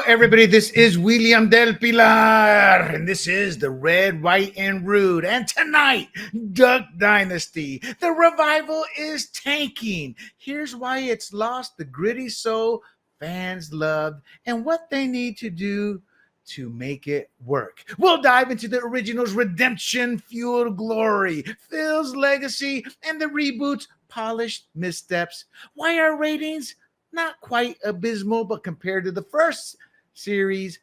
everybody. This is William del Pilar, and this is the Red, White, and Rude. And tonight, Duck Dynasty. The revival is tanking. Here's why it's lost the gritty soul fans loved and what they need to do to make it work. We'll dive into the original's redemption-fueled glory, Phil's legacy, and the reboot's polished missteps. Why are ratings not quite abysmal, but compared to the first series,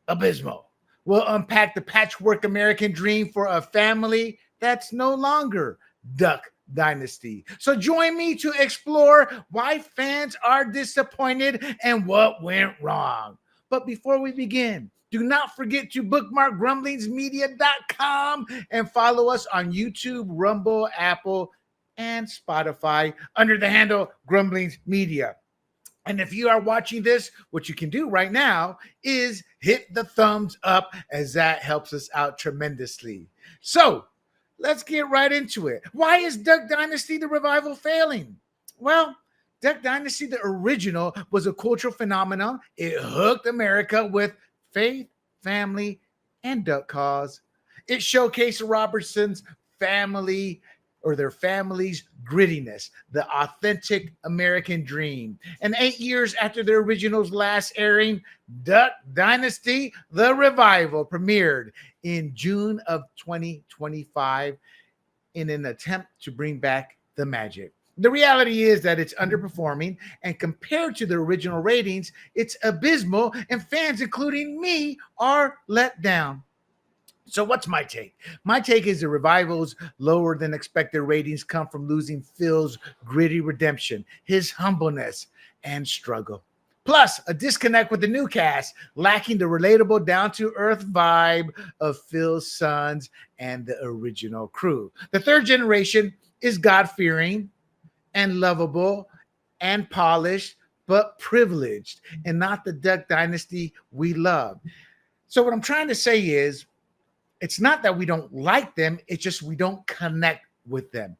abysmal? We'll unpack the patchwork American dream for a family that's no longer Duck Dynasty. So join me to explore why fans are disappointed and what went wrong. But before we begin, do not forget to bookmark grumblingsmedia.com and follow us on YouTube, Rumble, Apple, and Spotify under the handle Grumblings Media. And if you are watching this, what you can do right now is hit the thumbs up, as that helps us out tremendously. So let's get right into it. Why is Duck Dynasty the revival failing? Well, Duck Dynasty, the original, was a cultural phenomenon. It hooked America with faith, family, and duck cause. It showcased Robertson's family or their family's grittiness, the authentic American dream. And 8 years after the original's last airing, Duck Dynasty, the revival, premiered in June of 2025 in an attempt to bring back the magic. The reality is that it's underperforming, and compared to the original ratings, it's abysmal, and fans, including me, are let down. So what's my take? My take is the revival's lower than expected ratings come from losing Phil's gritty redemption, his humbleness, and struggle. Plus, a disconnect with the new cast, lacking the relatable, down-to-earth vibe of Phil's sons and the original crew. The third generation is God-fearing and lovable and polished, but privileged, and not the Duck Dynasty we love. So what I'm trying to say is, it's not that we don't like them, it's just we don't connect with them.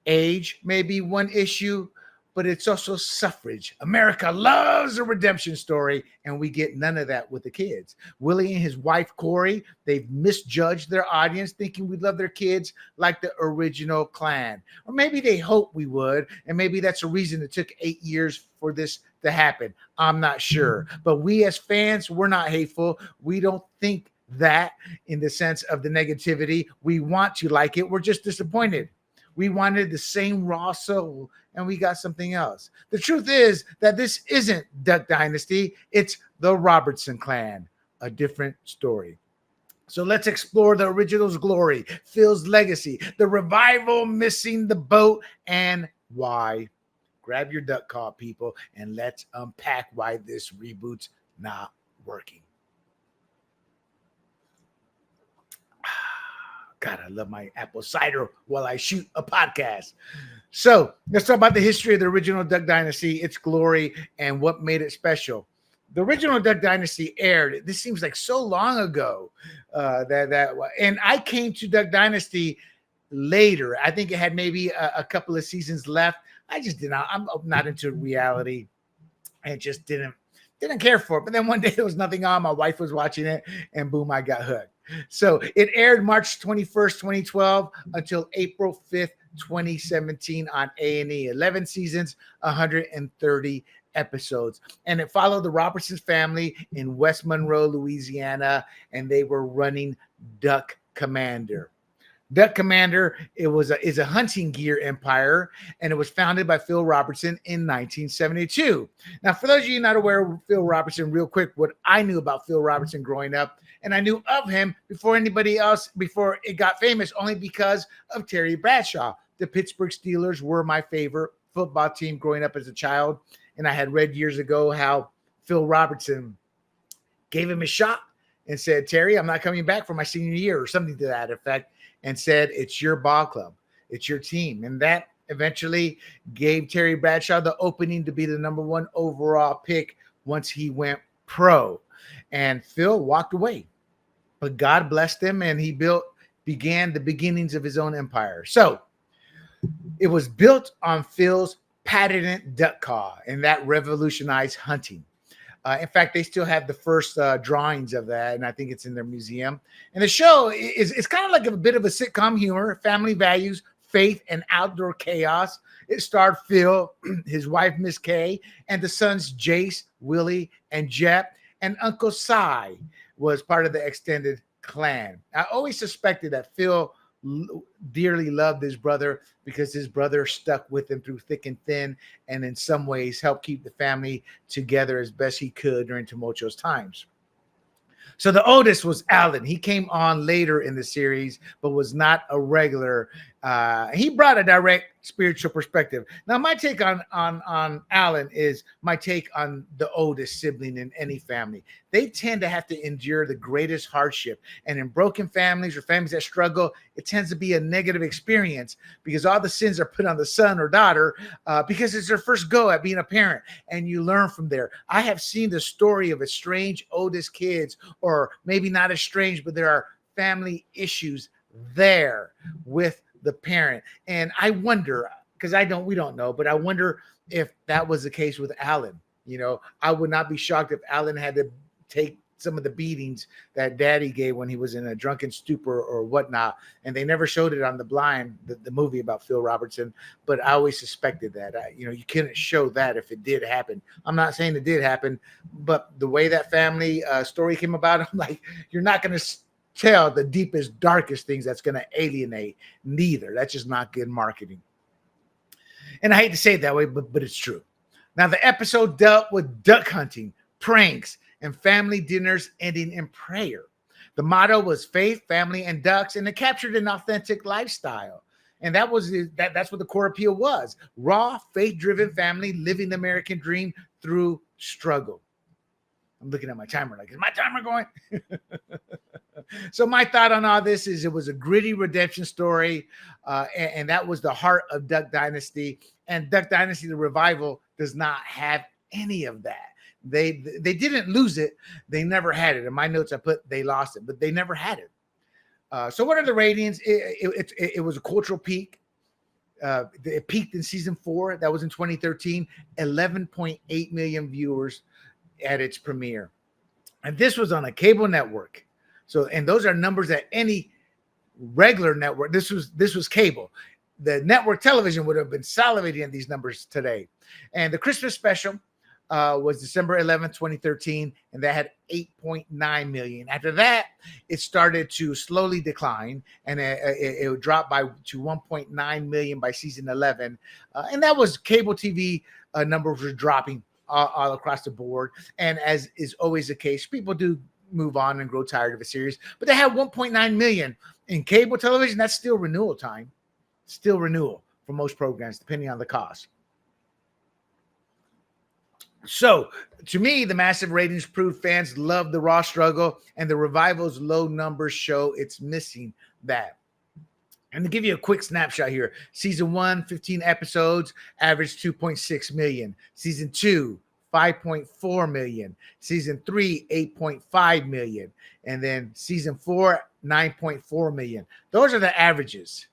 Age may be one issue, but it's also suffrage. America loves a redemption story, and we get none of that with the kids. Willie and his wife, Corey, they've misjudged their audience, thinking we love their kids like the original clan. Or maybe they hope we would, and maybe that's a reason it took 8 years for this to happen. I'm not sure. But we as fans, we're not hateful. We don't think that in the sense of the negativity. We want to like it. We're just disappointed. We wanted the same raw soul, and we got something else. The truth is that this isn't Duck Dynasty. It's the Robertson clan, a different story. So let's explore the original's glory, Phil's legacy, the revival missing the boat, and why. Grab your duck call, people, and let's unpack why this reboot's not working. God, I love my apple cider while I shoot a podcast. So let's talk about the history of the original Duck Dynasty, its glory, and what made it special. The original Duck Dynasty aired. This seems like so long ago. And I came to Duck Dynasty later. I think it had maybe a couple of seasons left. I just did not. I'm not into reality, and just didn't care for it. But then one day there was nothing on. My wife was watching it, and boom, I got hooked. So it aired March 21st, 2012 until April 5th, 2017 on A&E. 11 seasons, 130 episodes. And it followed the Robertson family in West Monroe, Louisiana, and they were running Duck Commander. Duck Commander is a hunting gear empire, and it was founded by Phil Robertson in 1972. Now, for those of you not aware of Phil Robertson, real quick, what I knew about Phil Robertson growing up, and I knew of him before anybody else, before it got famous, only because of Terry Bradshaw. The Pittsburgh Steelers were my favorite football team growing up as a child, and I had read years ago how Phil Robertson gave him a shot and said, Terry, I'm not coming back for my senior year, or something to that effect, and said, it's your ball club, it's your team. And that eventually gave Terry Bradshaw the opening to be the number one overall pick once he went pro. And Phil walked away, but God blessed him, and he began the beginnings of his own empire. So it was built on Phil's patented duck call, and that revolutionized hunting. In fact, they still have the first drawings of that, and I think it's in their museum. And the show is it's kind of like a bit of a sitcom humor, family values, faith, and outdoor chaos. It starred Phil, his wife Miss Kay, and the sons Jase, Willie, and Jep, and Uncle Si was part of the extended clan. I always suspected that Phil dearly loved his brother because his brother stuck with him through thick and thin, and in some ways helped keep the family together as best he could during tumultuous times. So the oldest was Alan. He came on later in the series, but was not a regular. He brought a direct spiritual perspective. Now, my take on Alan is my take on the oldest sibling in any family. They tend to have to endure the greatest hardship. And in broken families or families that struggle, it tends to be a negative experience because all the sins are put on the son or daughter because it's their first go at being a parent. And you learn from there. I have seen the story of estranged oldest kids, or maybe not estranged, but there are family issues there with the parent. And I wonder, because we don't know, but I wonder if that was the case with Alan. You know, I would not be shocked if Alan had to take some of the beatings that daddy gave when he was in a drunken stupor or whatnot. And they never showed it on The Blind, the movie about Phil Robertson, but I always suspected that. You couldn't show that if it did happen. I'm not saying it did happen, but the way that family story came about, I'm like, you're not going to tell the deepest, darkest things that's going to alienate neither. That's just not good marketing. And I hate to say it that way, but it's true. Now, the episode dealt with duck hunting, pranks, and family dinners ending in prayer. The motto was faith, family, and ducks, and it captured an authentic lifestyle. And that's what the core appeal was. Raw, faith-driven family living the American dream through struggle. I'm looking at my timer like, is my timer going? So my thought on all this is it was a gritty redemption story, and that was the heart of Duck Dynasty. And Duck Dynasty, the revival, does not have any of that. They didn't lose it. They never had it. In my notes, I put they lost it, but they never had it. So what are the ratings? It was a cultural peak. It peaked in season 4. That was in 2013. 11.8 million viewers at its premiere. And this was on a cable network. So, and those are numbers that any regular network, this was cable. The network television would have been salivating at these numbers today. And the Christmas special was December 11th, 2013, and that had 8.9 million. After that, it started to slowly decline, and it dropped to 1.9 million by season 11. And that was cable TV numbers were dropping all across the board. And as is always the case, people do move on and grow tired of a series, but they had 1.9 million in cable television. That's still renewal time, still renewal for most programs, depending on the cost. So to me, the massive ratings proved fans love the raw struggle, and the revival's low numbers show it's missing that. And to give you a quick snapshot here, season 1, 15 episodes, averaged 2.6 million. Season 2, 5.4 million. Season 3, 8.5 million. And then season 4, 9.4 million. Those are the averages.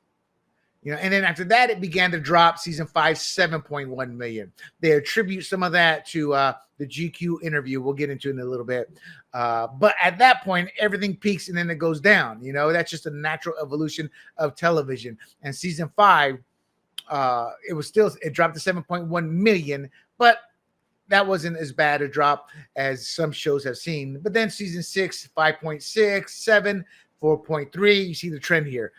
And then after that, it began to drop. Season 5, 7.1 million. They attribute some of that to the GQ interview. We'll get into it in a little bit. But at that point, everything peaks and then it goes down. That's just a natural evolution of television. And season 5, it dropped to 7.1 million, but that wasn't as bad a drop as some shows have seen. But then season 6, 5.6, 7, 4.3. You see the trend here.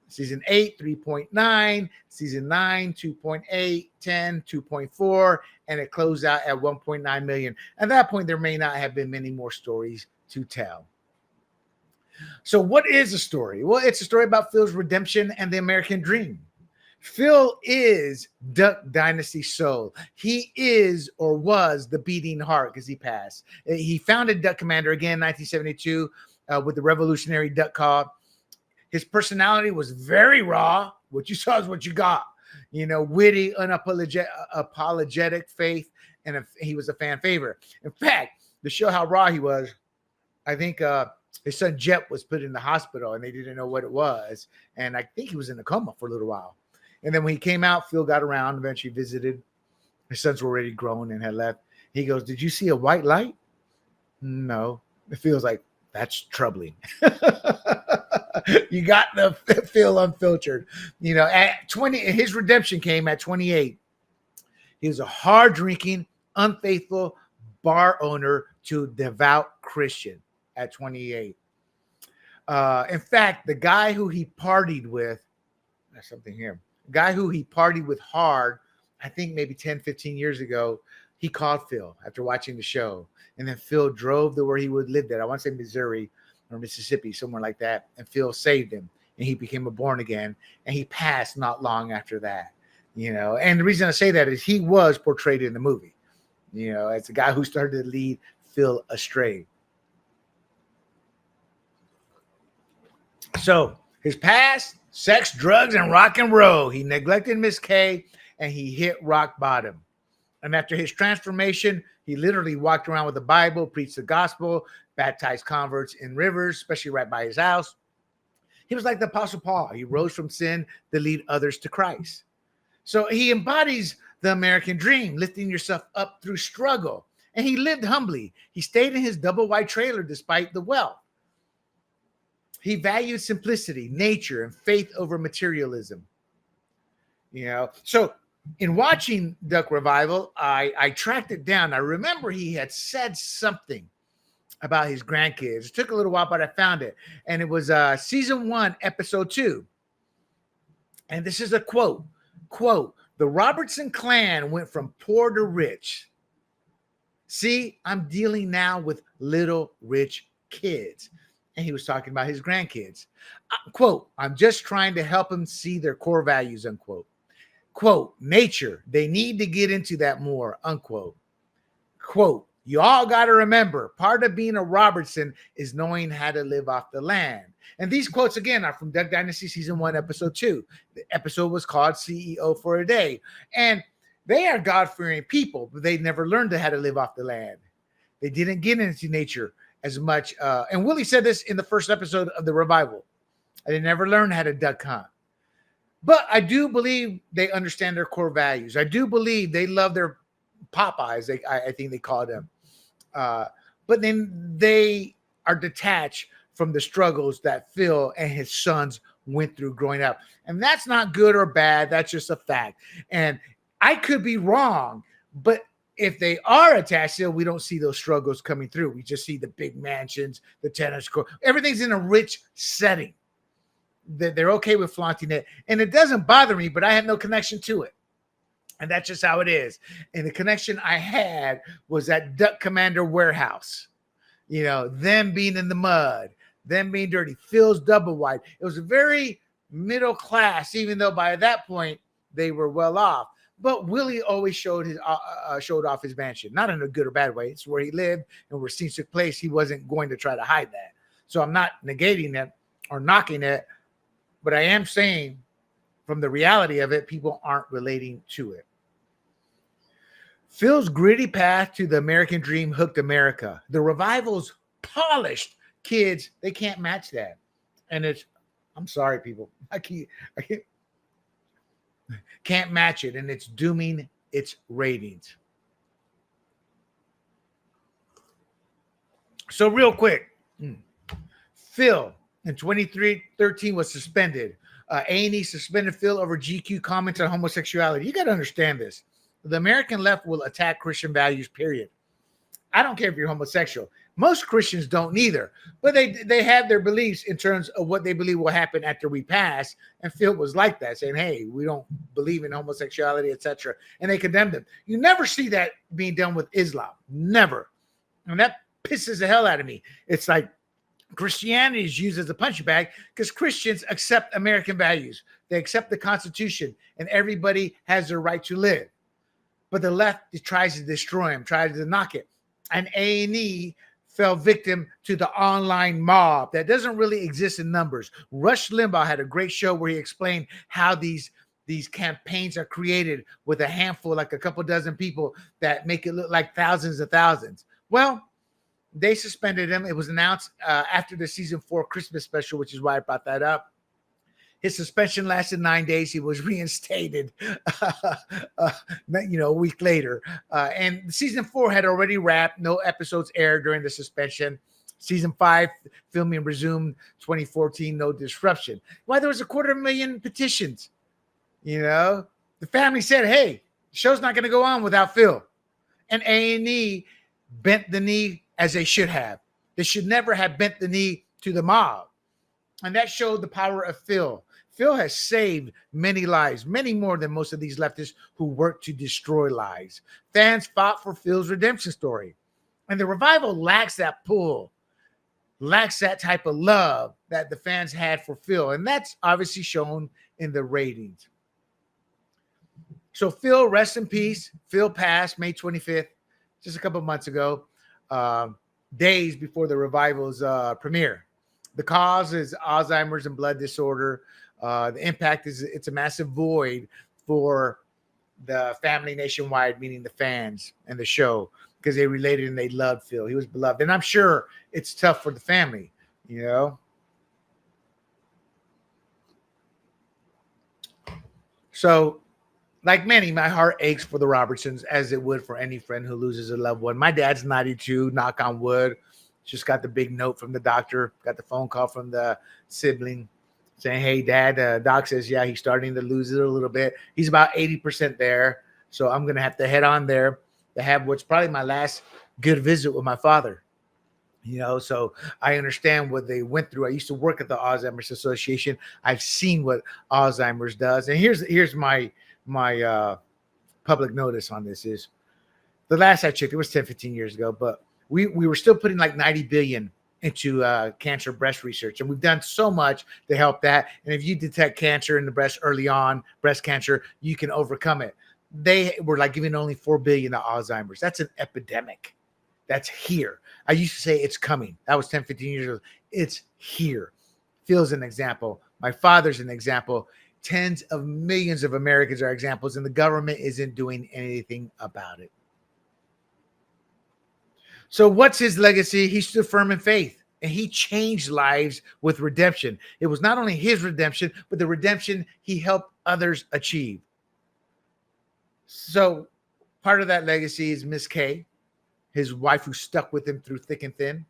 Season 8, 3.9, season 9, 2.8, 10, 2.4, and it closed out at 1.9 million. At that point, there may not have been many more stories to tell. So what is a story? Well, it's a story about Phil's redemption and the American dream. Phil is Duck Dynasty soul. He is or was the beating heart because he passed. He founded Duck Commander again in 1972 with the revolutionary duck call. His personality was very raw. What you saw is what you got. Witty, unapologetic faith, and he was a fan favorite. In fact, to show how raw he was, I think his son Jep was put in the hospital, and they didn't know what it was. And I think he was in a coma for a little while. And then when he came out, Phil got around, eventually visited. His sons were already grown and had left. He goes, "Did you see a white light?" No, it feels like that's troubling. You got the Phil unfiltered. At 20, his redemption came at 28. He was a hard drinking, unfaithful bar owner to devout Christian at 28. In fact, the guy who he partied with, there's something here, guy who he partied with hard, I think maybe 10, 15 years ago, he called Phil after watching the show. And then Phil drove to where he would live there. I want to say Missouri or Mississippi, somewhere like that. And Phil saved him and he became a born again. And he passed not long after that. And the reason I say that is he was portrayed in the movie, as the guy who started to lead Phil astray. So his past, sex, drugs, and rock and roll. He neglected Miss K and he hit rock bottom. And after his transformation, he literally walked around with the Bible, preached the gospel, baptized converts in rivers, especially right by his house. He was like the Apostle Paul. He rose from sin to lead others to Christ. So he embodies the American dream, lifting yourself up through struggle. And he lived humbly. He stayed in his double wide trailer despite the wealth. He valued simplicity, nature, and faith over materialism. So in watching Duck Revival, I tracked it down. I remember he had said something about his grandkids. It took a little while, but I found it. And it was season 1, episode 2. And this is a quote. Quote, "The Robertson clan went from poor to rich. See, I'm dealing now with little rich kids." And he was talking about his grandkids. Quote, "I'm just trying to help them see their core values," unquote. Quote, "Nature, they need to get into that more," unquote. Quote, "You all got to remember, part of being a Robertson is knowing how to live off the land." And these quotes, again, are from Duck Dynasty season 1, episode 2. The episode was called CEO for a Day. And they are God-fearing people, but they never learned how to live off the land. They didn't get into nature as much. And Willie said this in the first episode of the revival. They never learned how to duck hunt. But I do believe they understand their core values. I do believe they love their Popeyes, I think they call them. But then they are detached from the struggles that Phil and his sons went through growing up. And that's not good or bad. That's just a fact. And I could be wrong, but if they are attached, still, we don't see those struggles coming through. We just see the big mansions, the tennis court. Everything's in a rich setting. They're okay with flaunting it. And it doesn't bother me, but I have no connection to it. And that's just how it is. And the connection I had was that Duck Commander warehouse. Them being in the mud, them being dirty. Phil's double wide. It was a very middle class, even though by that point they were well off. But Willie always showed off his mansion, not in a good or bad way. It's where he lived and where scenes took place. He wasn't going to try to hide that. So I'm not negating it or knocking it, but I am saying from the reality of it, people aren't relating to it. Phil's gritty path to the American dream hooked America. The revival's polished kids, they can't match that. And I'm sorry, people. I can't match it, and it's dooming its ratings. So real quick, Phil in 2013 was suspended. A&E suspended Phil over GQ comments on homosexuality. You got to understand this. The American left will attack Christian values, period. I don't care if you're homosexual. Most Christians don't either, but they have their beliefs in terms of what they believe will happen after we pass. And Phil was like that, saying, hey, we don't believe in homosexuality, etc. And they condemned him. You never see that being done with Islam. Never. And that pisses the hell out of me. It's like Christianity is used as a punching bag because Christians accept American values. They accept the Constitution, and everybody has their right to live. But the left tries to destroy him, tries to knock it. And A&E fell victim to the online mob that doesn't really exist in numbers. Rush Limbaugh had a great show where he explained how these campaigns are created with a handful, like a couple dozen people that make it look like thousands of thousands. Well, they suspended him. It was announced after the season 4 Christmas special, which is why I brought that up. His suspension lasted 9 days. He was reinstated, a week later. And season 4 had already wrapped. No episodes aired during the suspension. Season 5 filming resumed 2014. No disruption. Why? There was 250,000 petitions. The family said, "Hey, the show's not going to go on without Phil." And A&E bent the knee as they should have. They should never have bent the knee to the mob. And that showed the power of Phil. Phil has saved many lives, many more than most of these leftists who work to destroy lives. Fans fought for Phil's redemption story. And the revival lacks that pull, lacks that type of love that the fans had for Phil. And that's obviously shown in the ratings. So Phil, rest in peace. Phil passed May 25th, just a couple of months ago, days before the revival's premiere. The cause is Alzheimer's and blood disorder. The impact is it's a massive void for the family nationwide, meaning the fans and the show, because they related and they loved Phil. He was beloved. And I'm sure it's tough for the family, So, like many, my heart aches for the Robertsons, as it would for any friend who loses a loved one. My dad's 92, knock on wood. Just got the big note from the doctor, got the phone call from the sibling saying, "Hey, Dad, Doc says, yeah, he's starting to lose it a little bit. He's about 80% there. So I'm going to have to head on there to have what's probably my last good visit with my father." So I understand what they went through. I used to work at the Alzheimer's Association. I've seen what Alzheimer's does. And here's my public notice on this is the last I checked, it was 10, 15 years ago, but we were still putting like 90 billion into cancer breast research. And we've done so much to help that. And if you detect cancer in the breast early on, breast cancer, you can overcome it. They were like giving only 4 billion to Alzheimer's. That's an epidemic. That's here. I used to say it's coming. That was 10, 15 years ago. It's here. Phil's an example. My father's an example. Tens of millions of Americans are examples, and the government isn't doing anything about it. So what's his legacy? He stood firm in faith, and he changed lives with redemption. It was not only his redemption, but the redemption he helped others achieve. So part of that legacy is Miss K, his wife, who stuck with him through thick and thin.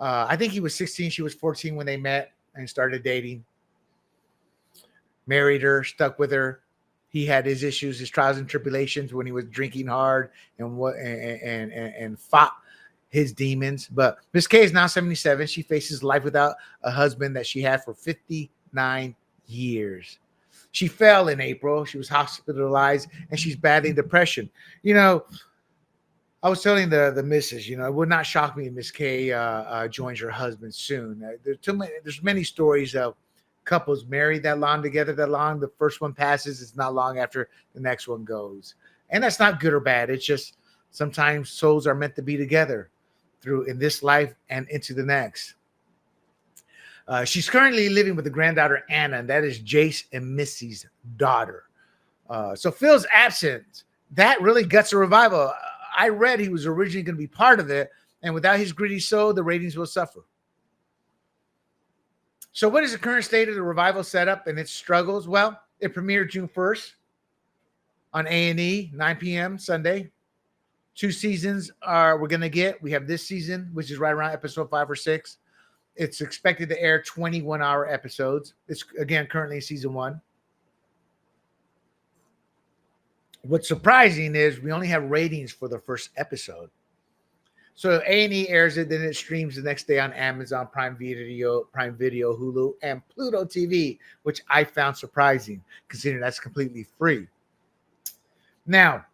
I think he was 16. She was 14 when they met and started dating. Married her, stuck with her. He had his issues, his trials and tribulations when he was drinking hard and fought his demons. But Miss K is now 77. She faces life without a husband that she had for 59 years. She fell in April. She was hospitalized, and she's battling depression. I was telling the missus, it would not shock me if Miss K joins her husband soon. There's many stories of couples married that long together, that long. The first one passes, it's not long after the next one goes. And that's not good or bad. It's just sometimes souls are meant to be together through in this life and into the next. She's currently living with the granddaughter, Anna, and that is Jase and Missy's daughter. So Phil's absence, that really guts a revival. I read he was originally going to be part of it, and without his gritty soul, the ratings will suffer. So what is the current state of the revival setup and its struggles? Well, it premiered June 1st on A&E, 9 p.m. Sunday. 2 seasons we're going to get. We have this season, which is right around episode 5 or 6. It's expected to air 21-hour episodes. It's, again, currently in season 1. What's surprising is we only have ratings for the first episode. So A&E airs it, then it streams the next day on Amazon, Prime Video, Hulu, and Pluto TV, which I found surprising, considering that's completely free. Now,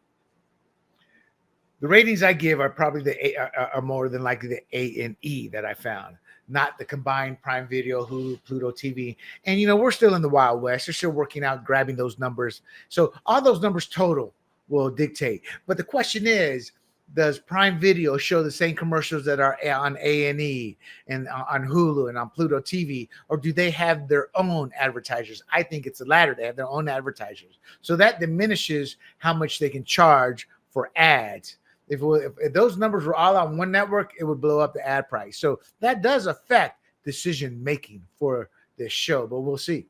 the ratings I give are probably are more than likely the A&E that I found, not the combined Prime Video, Hulu, Pluto TV. And, we're still in the Wild West. They're still working out, grabbing those numbers. So all those numbers total will dictate. But the question is, does Prime Video show the same commercials that are on A&E and on Hulu and on Pluto TV, or do they have their own advertisers? I think it's the latter. They have their own advertisers. So that diminishes how much they can charge for ads. If those numbers were all on one network, it would blow up the ad price. So that does affect decision making for this show, but we'll see.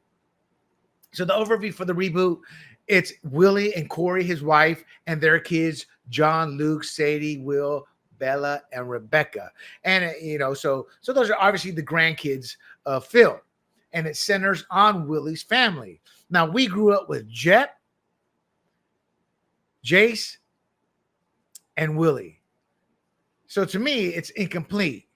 So the overview for the reboot, it's Willie and Corey, his wife, and their kids, John, Luke, Sadie, Will, Bella, and Rebecca. And so those are obviously the grandkids of Phil. And it centers on Willie's family. Now, we grew up with Jep, Jase, and Willie. So to me, it's incomplete.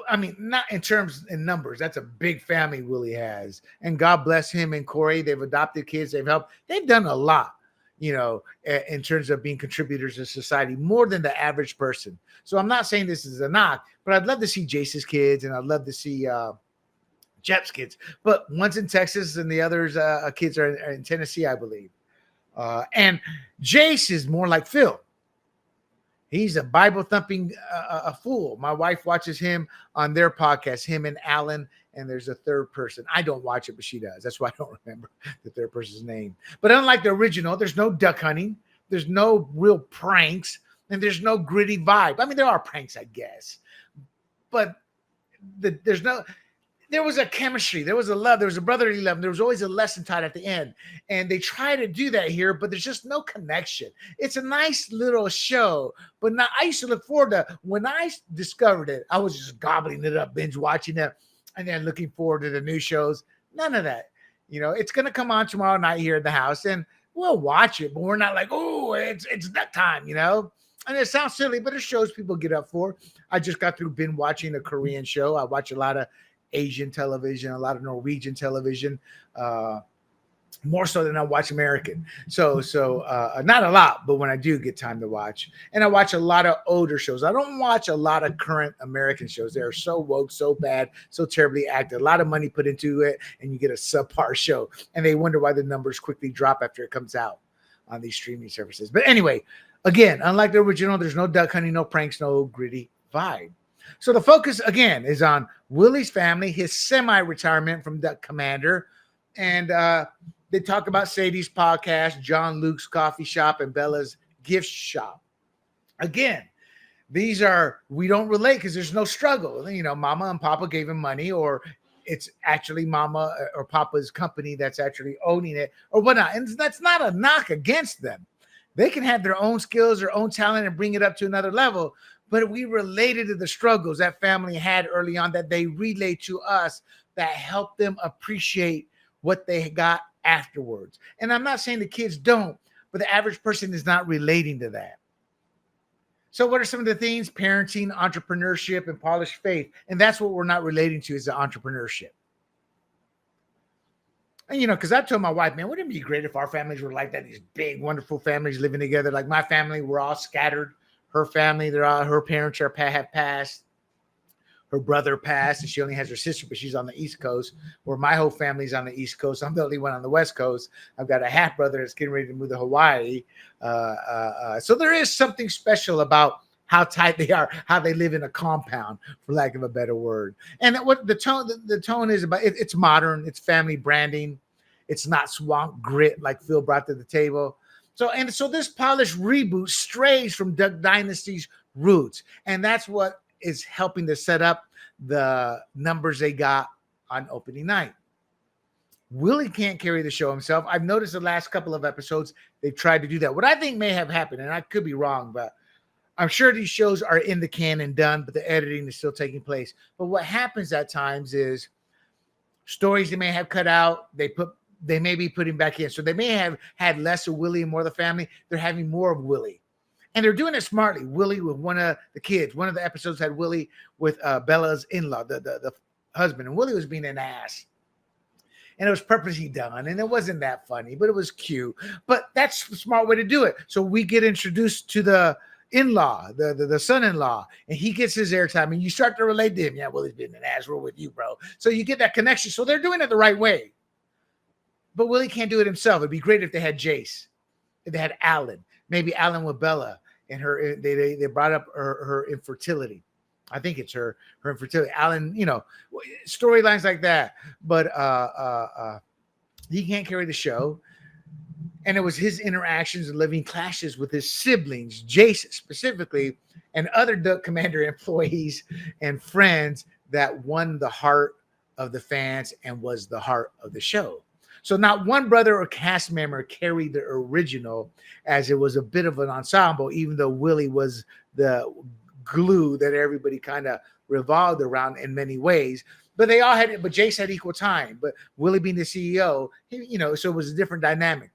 I mean, not in terms in numbers. That's a big family Willie has. And God bless him and Corey. They've adopted kids. They've helped. They've done a lot, in terms of being contributors to society, more than the average person. So I'm not saying this is a knock, but I'd love to see Jace's kids and I'd love to see Jep's kids. But one's in Texas and the others kids are in Tennessee, I believe. And Jase is more like Phil. He's a Bible thumping a fool. My wife watches him on their podcast, him and Alan, and there's a third person. I don't watch it, but she does. That's why I don't remember the third person's name. But unlike the original, there's no duck hunting. There's no real pranks, and there's no gritty vibe. I mean, there are pranks, I guess, but there was a chemistry, there was a love, there was a brotherly love, there was always a lesson taught at the end. And they try to do that here, but there's just no connection. It's a nice little show, but not, I used to look forward to, when I discovered it, I was just gobbling it up, binge watching it, and then looking forward to the new shows. None of that. It's going to come on tomorrow night here at the house, and we'll watch it, but we're not like, oh, it's that time, And it sounds silly, but it shows people get up for. I just got through binge watching a Korean show. I watch a lot of Asian television, a lot of Norwegian television, more so than I watch American. So not a lot, but when I do get time to watch, and I watch a lot of older shows. I don't watch a lot of current American shows. They are so woke, so bad, so terribly acted. A lot of money put into it, and you get a subpar show, and they wonder why the numbers quickly drop after it comes out on these streaming services. But anyway, again, unlike the original, there's no duck hunting, no pranks, no gritty vibe. So the focus, again, is on Willie's family, his semi-retirement from Duck Commander. And they talk about Sadie's podcast, John Luke's coffee shop, and Bella's gift shop. Again, these are, we don't relate because there's no struggle. Mama and Papa gave him money, or it's actually Mama or Papa's company that's actually owning it or whatnot. And that's not a knock against them. They can have their own skills, their own talent, and bring it up to another level. But we related to the struggles that family had early on that they relate to us, that help them appreciate what they got afterwards. And I'm not saying the kids don't, but the average person is not relating to that. So what are some of the things? Parenting, entrepreneurship, and polished faith. And that's what we're not relating to, is the entrepreneurship. And, because I told my wife, man, wouldn't it be great if our families were like that? These big, wonderful families living together. Like my family, we're all scattered. Her family, her parents have passed. Her brother passed, and she only has her sister, but she's on the East Coast, where my whole family's on the East Coast. I'm the only one on the West Coast. I've got a half brother that's getting ready to move to Hawaii. So there is something special about how tight they are, how they live in a compound, for lack of a better word. And what the tone is about, it's modern, it's family branding. It's not swamp grit like Phil brought to the table. So this polished reboot strays from Duck Dynasty's roots. And that's what is helping to set up the numbers they got on opening night. Willie can't carry the show himself. I've noticed the last couple of episodes, they've tried to do that. What I think may have happened, and I could be wrong, but I'm sure these shows are in the can and done, but the editing is still taking place. But what happens at times is stories they may have cut out, they may be putting back in. So they may have had less of Willie and more of the family. They're having more of Willie. And they're doing it smartly. Willie with one of the kids. One of the episodes had Willie with Bella's in-law, the husband. And Willie was being an ass. And it was purposely done. And it wasn't that funny, but it was cute. But that's a smart way to do it. So we get introduced to the in-law, the son-in-law, and he gets his airtime. And you start to relate to him. Yeah, Willie's being an ass. We're with you, bro. So you get that connection. So they're doing it the right way. But Willie can't do it himself. It'd be great if they had Jase, if they had Alan, maybe Alan with Bella, and her. They brought up her infertility. I think it's her infertility. Alan, storylines like that. But he can't carry the show, and it was his interactions and living clashes with his siblings, Jase specifically, and other Duck Commander employees and friends that won the heart of the fans and was the heart of the show. So not one brother or cast member carried the original, as it was a bit of an ensemble, even though Willie was the glue that everybody kind of revolved around in many ways. But they all had, but Jase had equal time. But Willie being the CEO, so it was a different dynamic.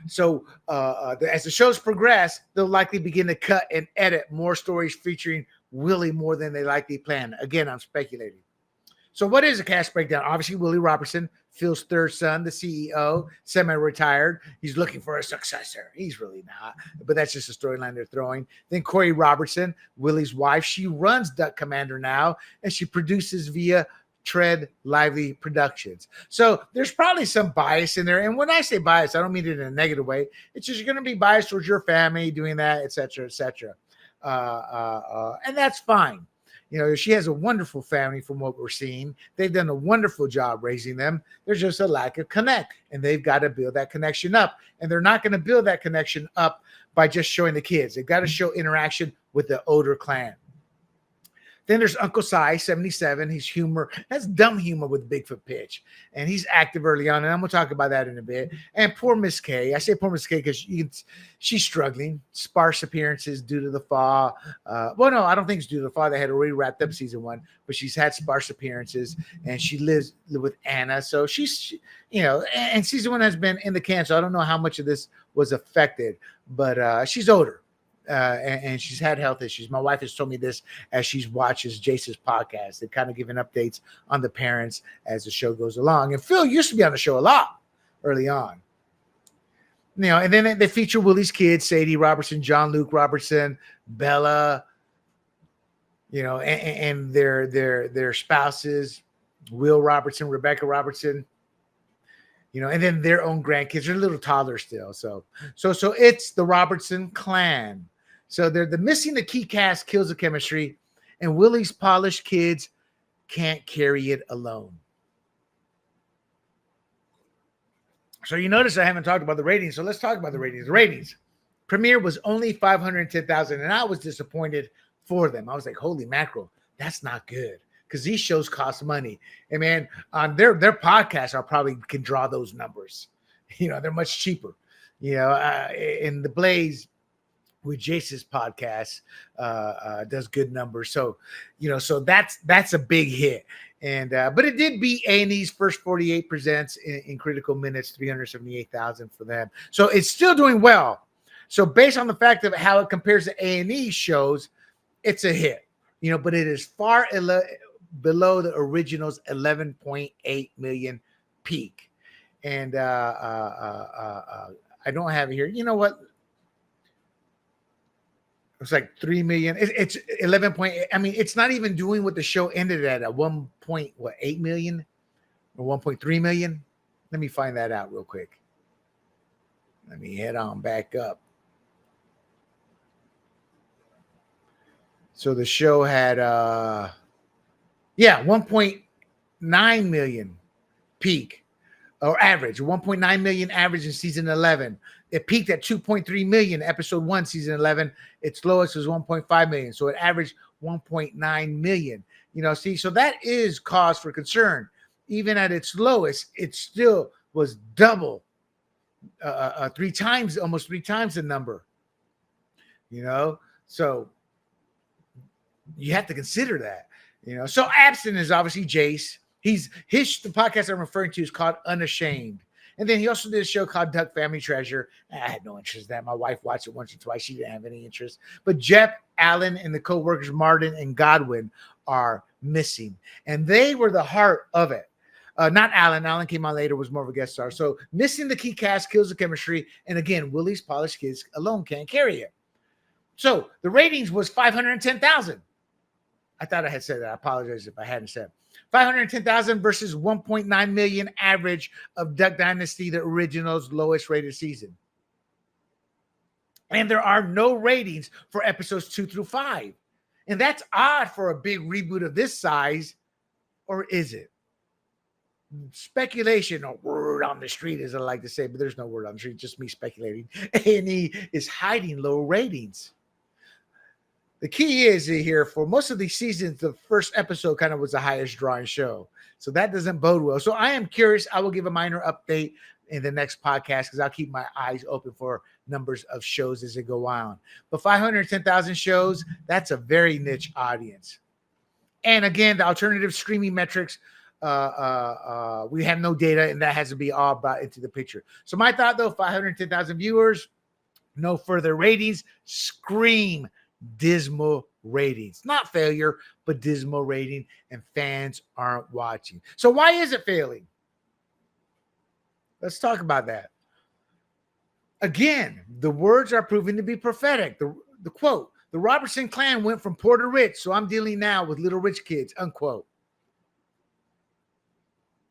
So as the shows progress, they'll likely begin to cut and edit more stories featuring Willie more than they likely planned. Again, I'm speculating. So what is a cast breakdown? Obviously, Willie Robertson, Phil's third son, the CEO, semi-retired. He's looking for a successor. He's really not, but that's just a storyline they're throwing. Then Corey Robertson, Willie's wife. She runs Duck Commander now, and she produces via Tread Lively Productions. So there's probably some bias in there. And when I say bias, I don't mean it in a negative way. It's just you're going to be biased towards your family doing that, et cetera, et cetera. And that's fine. She has a wonderful family from what we're seeing. They've done a wonderful job raising them. There's just a lack of connect, and they've got to build that connection up. And they're not going to build that connection up by just showing the kids. They've got to show interaction with the older clan. Then there's Uncle Si, 77. He's has dumb humor with Bigfoot Pitch. And he's active early on. And I'm going to talk about that in a bit. And poor Miss K. I say poor Miss K because she's struggling. Sparse appearances due to the fall. Well, no, I don't think it's due to the fall. They had already wrapped up season 1. But she's had sparse appearances. And she lives with Anna. So she's, and season 1 has been in the can. So I don't know how much of this was affected. But she's older. And she's had health issues. My wife has told me this as she watches Jase's podcast. They're kind of giving updates on the parents as the show goes along. And Phil used to be on the show a lot early on. And then they feature Willie's kids, Sadie Robertson, John Luke Robertson, Bella, and their spouses, Will Robertson, Rebecca Robertson. And then their own grandkids. They're a little toddlers still. So it's the Robertson clan. So they're missing the key cast kills the chemistry, and Willie's polished kids can't carry it alone. So you notice I haven't talked about the ratings. So let's talk about the ratings. The ratings. Premiere was only 510,000, and I was disappointed for them. I was like, holy mackerel, that's not good. Because these shows cost money. And man, on their podcasts are probably can draw those numbers. They're much cheaper. In the Blaze with Jase's podcast does good numbers. So, so that's a big hit. And but it did beat A&E's First 48 Presents in critical minutes, 378,000 for them. So it's still doing well. So based on the fact of how it compares to A&E shows, it's a hit. But it is far below the original's 11.8 million peak. And I don't have it here. You know what? It's like 3 million. It's 11.8. I mean, it's not even doing what the show ended at 1.8 million or 1.3 million. Let me find that out real quick. Let me head on back up. So the show had 1.9 million peak or average, 1.9 million average in season 11. It peaked at 2.3 million, episode 1, season 11. Its lowest was 1.5 million. So it averaged 1.9 million. So that is cause for concern. Even at its lowest, it still was double, almost three times the number. So you have to consider that. So absent is obviously Jase. The podcast I'm referring to is called Unashamed. And then he also did a show called Duck Family Treasure. I had no interest in that. My wife watched it once or twice. She didn't have any interest. But Jep, Allen, and the co-workers Martin and Godwin are missing. And they were the heart of it. Not Allen. Allen came on later, was more of a guest star. So missing the key cast kills the chemistry. And again, Willie's polished kids alone can't carry it. So the ratings was 510,000. I thought I had said that. I apologize if I hadn't said 510,000 versus 1.9 million average of Duck Dynasty, the original's lowest rated season. And there are no ratings for episodes 2 through 5. And that's odd for a big reboot of this size, or is it? Speculation, or word on the street, as I like to say, but there's no word on the street, just me speculating. A&E is hiding low ratings. The key is here for most of these seasons, the first episode kind of was the highest drawing show. So that doesn't bode well. So I am curious. I will give a minor update in the next podcast because I'll keep my eyes open for numbers of shows as they go on. But 510,000 shows, that's a very niche audience. And again, the alternative streaming metrics, we have no data, and that has to be all brought into the picture. So my thought, though, 510,000 viewers, no further ratings, scream dismal ratings. Not failure, but dismal rating, and fans aren't watching. So why is it failing? Let's talk about that. Again, the words are proving to be prophetic. The quote, the Robertson clan went from poor to rich, so I'm dealing now with little rich kids, unquote.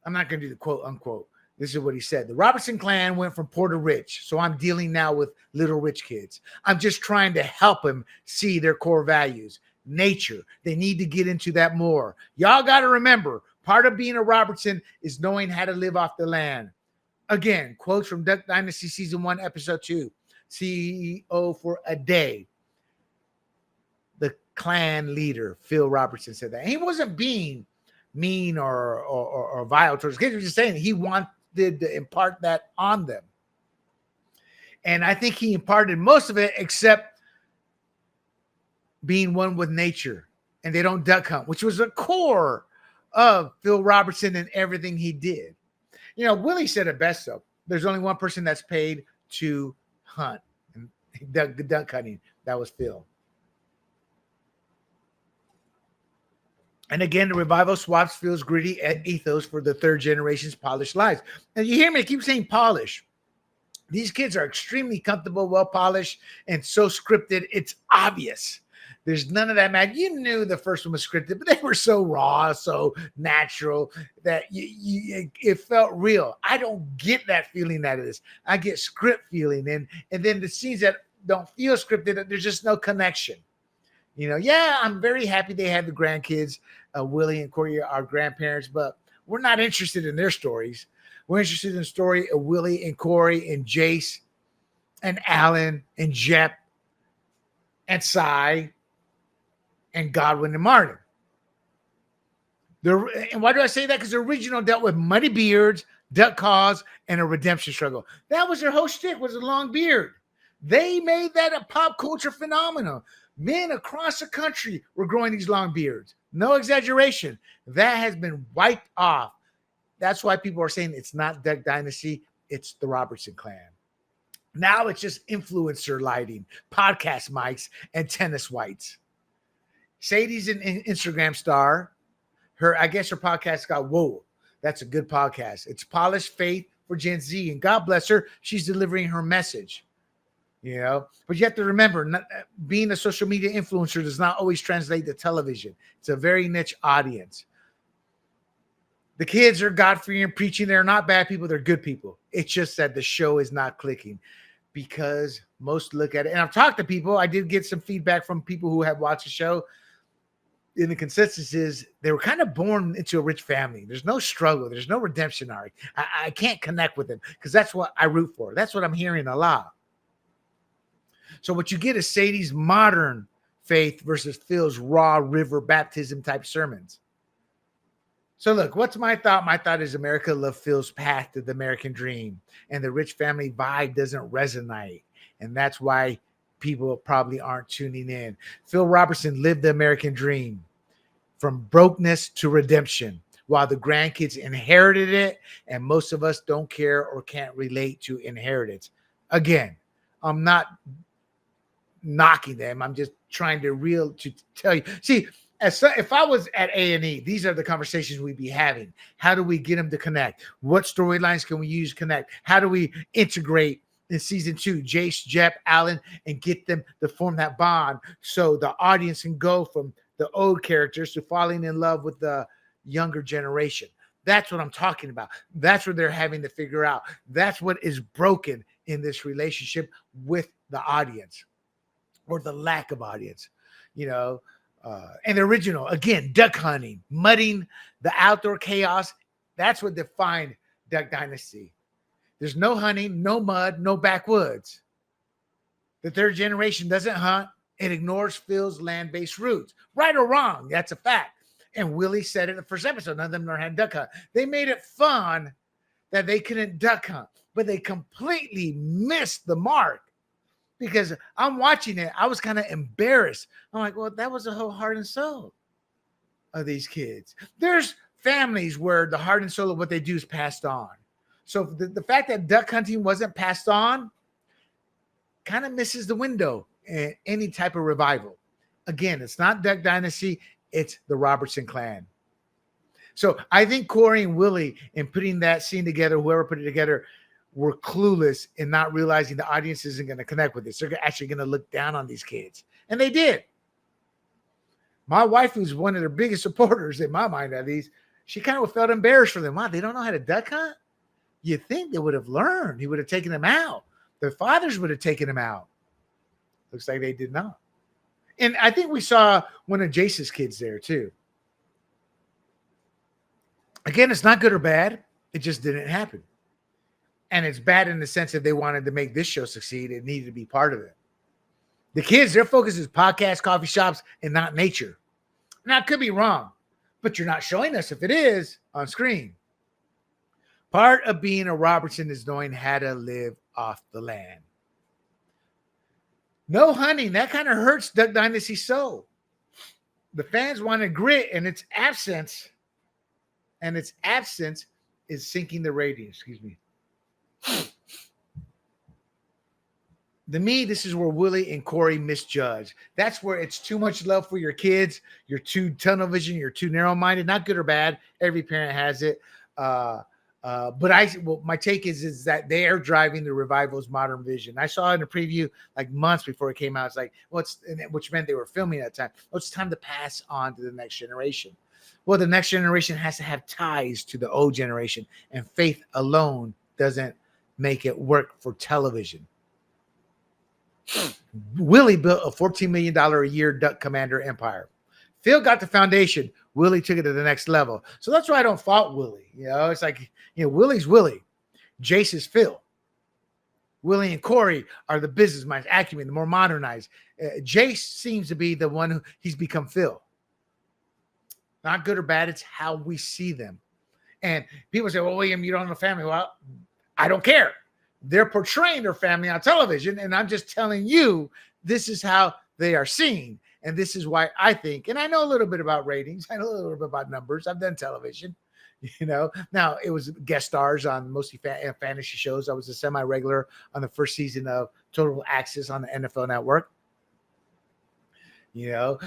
I'm not going to do the quote, unquote. This is what he said. The Robertson clan went from poor to rich, so I'm dealing now with little rich kids. I'm just trying to help them see their core values. Nature. They need to get into that more. Y'all got to remember, part of being a Robertson is knowing how to live off the land. Again, quotes from Duck Dynasty Season 1, Episode 2. CEO for a day. The clan leader, Phil Robertson, said that. And he wasn't being mean or vile towards kids. He was just saying he wanted to impart that on them. And I think he imparted most of it, except being one with nature. And they don't duck hunt, which was the core of Phil Robertson and everything he did. You know, Willie said it best, though. There's only one person that's paid to hunt. And duck hunting. That was Phil. And again, the revival swaps Phil's gritty ethos for the third generation's polished lives. And you hear me, I keep saying polish. These kids are extremely comfortable, well-polished, and so scripted, it's obvious. There's none of that, man. You knew the first one was scripted, but they were so raw, so natural that it felt real. I don't get that feeling out of this. I get script feeling. And then the scenes that don't feel scripted, there's just no connection. You know, yeah, I'm very happy they had the grandkids. Willie and Corey are grandparents, but we're not interested in their stories. We're interested in the story of Willie and Corey and Jase and Alan and Jep and Cy and Godwin and Martin. And why do I say that? Because the original dealt with muddy beards, duck calls, and a redemption struggle. That was their whole shtick, was a long beard. They made that a pop culture phenomenon. Men across the country were growing these long beards. No exaggeration. That has been wiped off. That's why people are saying it's not Duck Dynasty, it's the Robertson clan. Now it's just influencer lighting, podcast mics, and tennis whites. Sadie's an Instagram star. I guess her podcast got Whoa. That's a good podcast. It's polished faith for Gen Z, and God bless her, she's delivering her message. You know, but you have to remember, being a social media influencer does not always translate to television. It's a very niche audience. The kids are God-fearing, preaching. They're not bad people. They're good people. It's just that the show is not clicking because most look at it. And I've talked to people. I did get some feedback from people who have watched the show. And the consensus is they were kind of born into a rich family. There's no struggle. There's no redemption arc. I can't connect with them because that's what I root for. That's what I'm hearing a lot. So what you get is Sadie's modern faith versus Phil's raw river baptism type sermons. So look, what's my thought? My thought is America loved Phil's path to the American dream, and the rich family vibe doesn't resonate. And that's why people probably aren't tuning in. Phil Robertson lived the American dream from brokenness to redemption, while the grandkids inherited it, and most of us don't care or can't relate to inheritance. Again, I'm not knocking them. I'm just trying to tell you. See, if I was at A&E, these are the conversations we'd be having. How do we get them to connect? What storylines can we use to connect? How do we integrate in season 2, Jase, Jep, Alan, and get them to form that bond so the audience can go from the old characters to falling in love with the younger generation? That's what I'm talking about. That's what they're having to figure out. That's what is broken in this relationship with the audience, or the lack of audience, you know. And the original, again, duck hunting, mudding, the outdoor chaos. That's what defined Duck Dynasty. There's no hunting, no mud, no backwoods. The third generation doesn't hunt. It ignores Phil's land-based roots. Right or wrong, that's a fact. And Willie said it in the first episode, none of them learned how to duck hunt. They made it fun that they couldn't duck hunt, but they completely missed the mark. Because I'm watching it, I was kind of embarrassed. I'm like, well, that was the whole heart and soul of these kids. There's families where the heart and soul of what they do is passed on. So the fact that duck hunting wasn't passed on kind of misses the window in any type of revival. Again, it's not Duck Dynasty, it's the Robertson clan. So I think Corey and Willie, in putting that scene together, whoever put it together, were clueless in not realizing the audience isn't going to connect with this. They're actually going to look down on these kids. And they did. My wife, who's one of their biggest supporters, in my mind at least, she kind of felt embarrassed for them. Wow, they don't know how to duck hunt? You think they would have learned. He would have taken them out. Their fathers would have taken them out. Looks like they did not. And I think we saw one of Jase's kids there too. Again, it's not good or bad. It just didn't happen. And it's bad in the sense that they wanted to make this show succeed. It needed to be part of it. The kids, their focus is podcasts, coffee shops, and not nature. Now, it could be wrong, but you're not showing us if it is on screen. Part of being a Robertson is knowing how to live off the land. No hunting, that kind of hurts Duck Dynasty's soul. The fans wanted grit, and its absence is sinking the ratings. Excuse me. To me, this is where Willie and Corey misjudge. That's where it's too much love for your kids. You're too tunnel vision. You're too narrow-minded. Not good or bad. Every parent has it. But my take is that they are driving the revival's modern vision. I saw in a preview like months before it came out. It's like, which meant they were filming at the time. Well, it's time to pass on to the next generation. Well, the next generation has to have ties to the old generation, and faith alone doesn't make it work for television. Willie built a $14 million a year duck commander empire. Phil got the foundation. Willie took it to the next level. So that's why I don't fault Willie. It's like, Willie's Willie. Jase is Phil. Willie and Corey are the business minds, acumen, the more modernized. Jase seems to be the one who he's become Phil. Not good or bad. It's how we see them. And people say, well, William, you don't have a family. Well, I don't care. They're portraying their family on television. And I'm just telling you, this is how they are seen. And this is why I think, and I know a little bit about ratings. I know a little bit about numbers. I've done television, Now, it was guest stars on mostly fantasy shows. I was a semi-regular on the first season of Total Access on the NFL Network.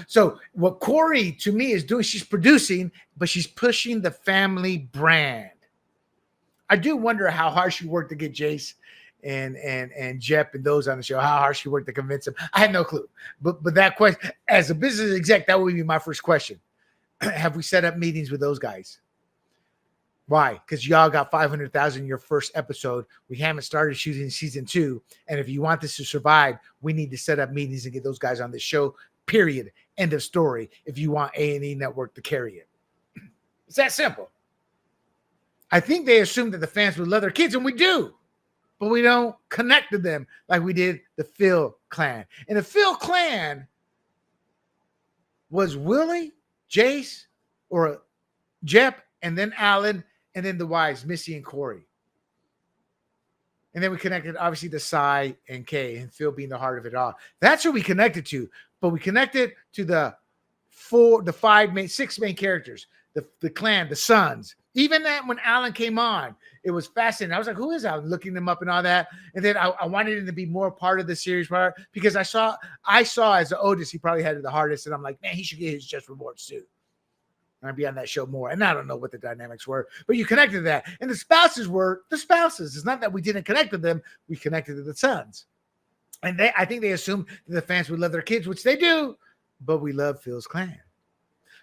So what Corey, to me, is doing, she's producing, but she's pushing the family brand. I do wonder how hard she worked to get Jase and Jep and those on the show, how hard she worked to convince them. I had no clue. But that question, as a business exec, that would be my first question. Have we set up meetings with those guys? Why? Because y'all got 500,000 in your first episode. We haven't started shooting season 2. And if you want this to survive, we need to set up meetings and get those guys on the show, period. End of story. If you want A&E Network to carry it. It's that simple. I think they assume that the fans would love their kids, and we do. But we don't connect to them like we did the Phil clan. And the Phil clan was Willie, Jase, or Jep, and then Alan, and then the wives, Missy and Corey. And then we connected, obviously, to Cy and Kay, and Phil being the heart of it all. That's who we connected to. But we connected to the 6 main characters, the clan, the sons. Even that when Alan came on, it was fascinating. I was like, who is Alan? Looking them up and all that. And then I wanted him to be more part of the series because I saw as the oldest, he probably had it the hardest. And I'm like, man, he should get his just rewards too. And I'd be on that show more. And I don't know what the dynamics were, but you connected to that. And the spouses were the spouses. It's not that we didn't connect to them. We connected to the sons. And I think they assumed that the fans would love their kids, which they do, but we love Phil's clan.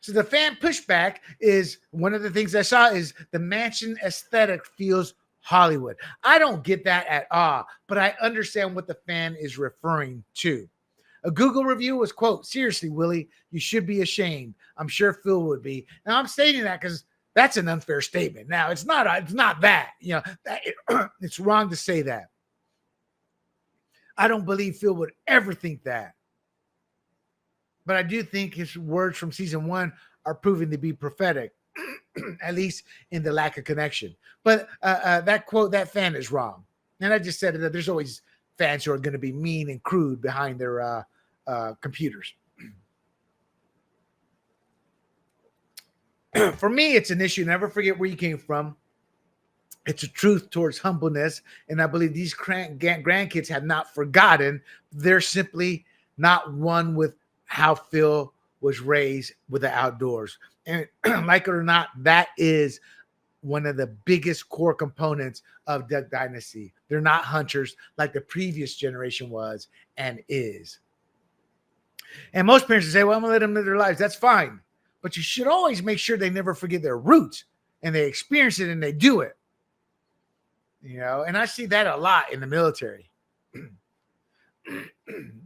So the fan pushback is one of the things I saw is the mansion aesthetic feels Hollywood. I don't get that at all, but I understand what the fan is referring to. A Google review was, quote, seriously, Willie, you should be ashamed. I'm sure Phil would be. Now I'm stating that because that's an unfair statement. Now it's not that, it's wrong to say that. I don't believe Phil would ever think that. but I do think his words from season one are proving to be prophetic, at least in the lack of connection. But that quote, that fan is wrong. And I just said that there's always fans who are going to be mean and crude behind their computers. For me, it's an issue. Never forget where you came from. It's a truth towards humbleness. And I believe these grandkids have not forgotten. They're simply not one with how Phil was raised with the outdoors. And like it or not, that is one of the biggest core components of Duck Dynasty. They're not hunters like the previous generation was and is. And most parents will say, well, I'm going to let them live their lives. That's fine. But you should always make sure they never forget their roots and they experience it and they do it. You know, and I see that a lot in the military.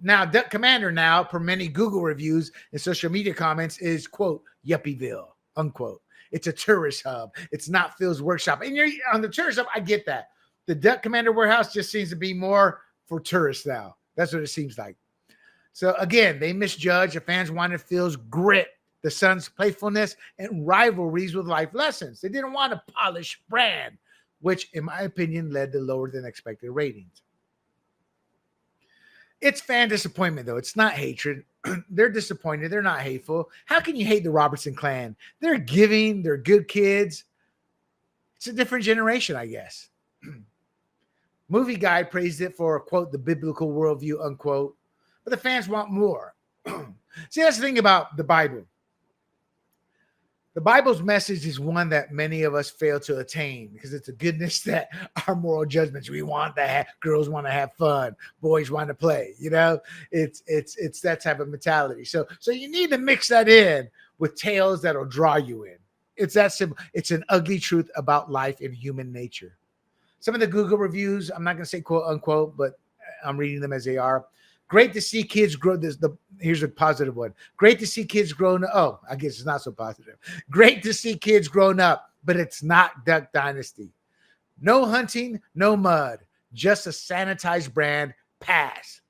Now, Duck Commander now, per many Google reviews and social media comments, is, quote, Yuppieville, unquote. It's a tourist hub. It's not Phil's workshop. And you're on the tourist hub, I get that. The Duck Commander warehouse just seems to be more for tourists now. That's what it seems like. So, again, they misjudged. The fans wanted Phil's grit, the son's playfulness, and rivalries with life lessons. They didn't want a polished brand, which, in my opinion, led to lower than expected ratings. It's fan disappointment, though. It's not hatred. They're disappointed. They're not hateful. How can you hate the Robertson clan? They're giving. They're good kids. It's a different generation, I guess. Movie Guide praised it for, quote, the biblical worldview, unquote. But the fans want more. See, that's the thing about the Bible. The Bible's message is one that many of us fail to attain because it's a goodness that our moral judgments. We want to have, girls want to have fun, boys want to play. You know, it's that type of mentality. So you need to mix that in with tales that'll draw you in. It's that simple. It's an ugly truth about life and human nature. Some of the Google reviews, I'm not going to say quote unquote, but I'm reading them as they are. Great to see kids grow. Here's a positive one. Great to see kids grown up. Oh, I guess it's not so positive. Great to see kids grown up, but it's not Duck Dynasty. No hunting, no mud, just a sanitized brand. Pass.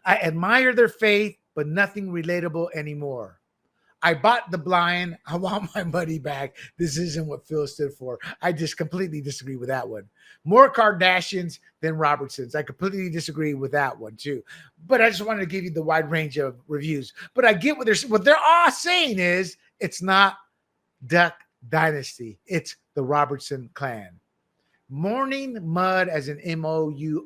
I admire their faith, but nothing relatable anymore. I bought the blind. I want my money back. This isn't what Phil stood for. I just completely disagree with that one. More Kardashians than Robertsons. I completely disagree with that one too. But I just wanted to give you the wide range of reviews. But I get what they're all saying is it's not Duck Dynasty. It's the Robertson clan. Morning mud as in MOURNING,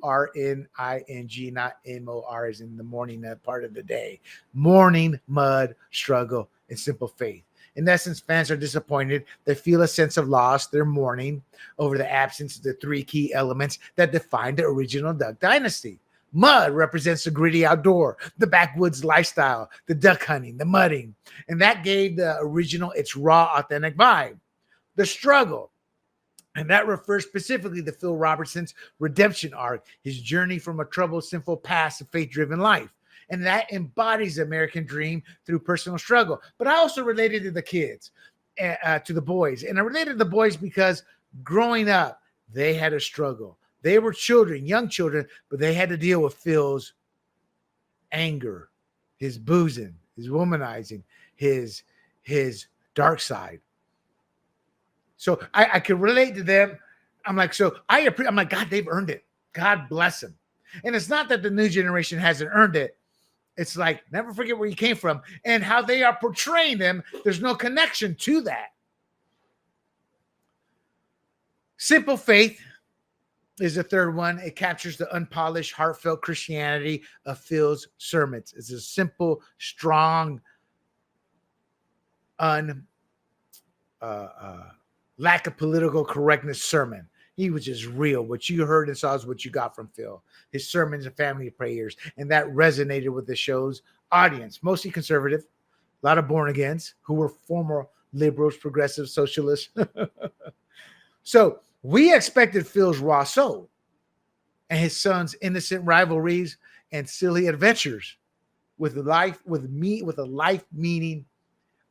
not MOR as in the morning, that part of the day. Morning mud, struggle, and simple faith. In essence, fans are disappointed. They feel a sense of loss. They're mourning over the absence of the three key elements that define the original Duck Dynasty. Mud represents the gritty outdoor, the backwoods lifestyle, the duck hunting, the mudding. And that gave the original its raw, authentic vibe. The struggle. And that refers specifically to Phil Robertson's redemption arc, his journey from a troubled, sinful past to faith-driven life. And that embodies the American dream through personal struggle. But I also related to the kids, to the boys. And I related to the boys because growing up, they had a struggle. They were children, young children, but they had to deal with Phil's anger, his boozing, his womanizing, his dark side. So I can relate to them. I'm like, I'm like, God, they've earned it. God bless them. And it's not that the new generation hasn't earned it. It's like, never forget where you came from and how they are portraying them. There's no connection to that. Simple faith is the third one. It captures the unpolished, heartfelt Christianity of Phil's sermons. It's a simple, strong, lack of political correctness sermon. He was just real. What you heard and saw is what you got from Phil. His sermons and family prayers. And that resonated with the show's audience. Mostly conservative. A lot of born-agains who were former liberals, progressive, socialists. So we expected Phil's raw soul and his son's innocent rivalries and silly adventures with a life meaning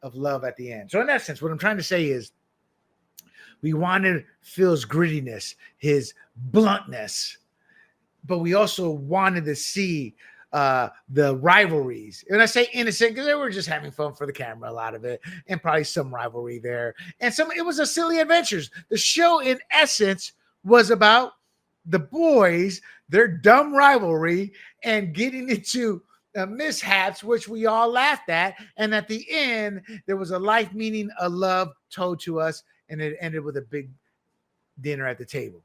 of love at the end. So in essence, what I'm trying to say is we wanted Phil's grittiness, his bluntness, but we also wanted to see the rivalries. And I say innocent because they were just having fun for the camera, a lot of it, and probably some rivalry there. And it was a silly adventures. The show, in essence, was about the boys, their dumb rivalry, and getting into mishaps, which we all laughed at. And at the end, there was a life meaning, a love told to us, and it ended with a big dinner at the table.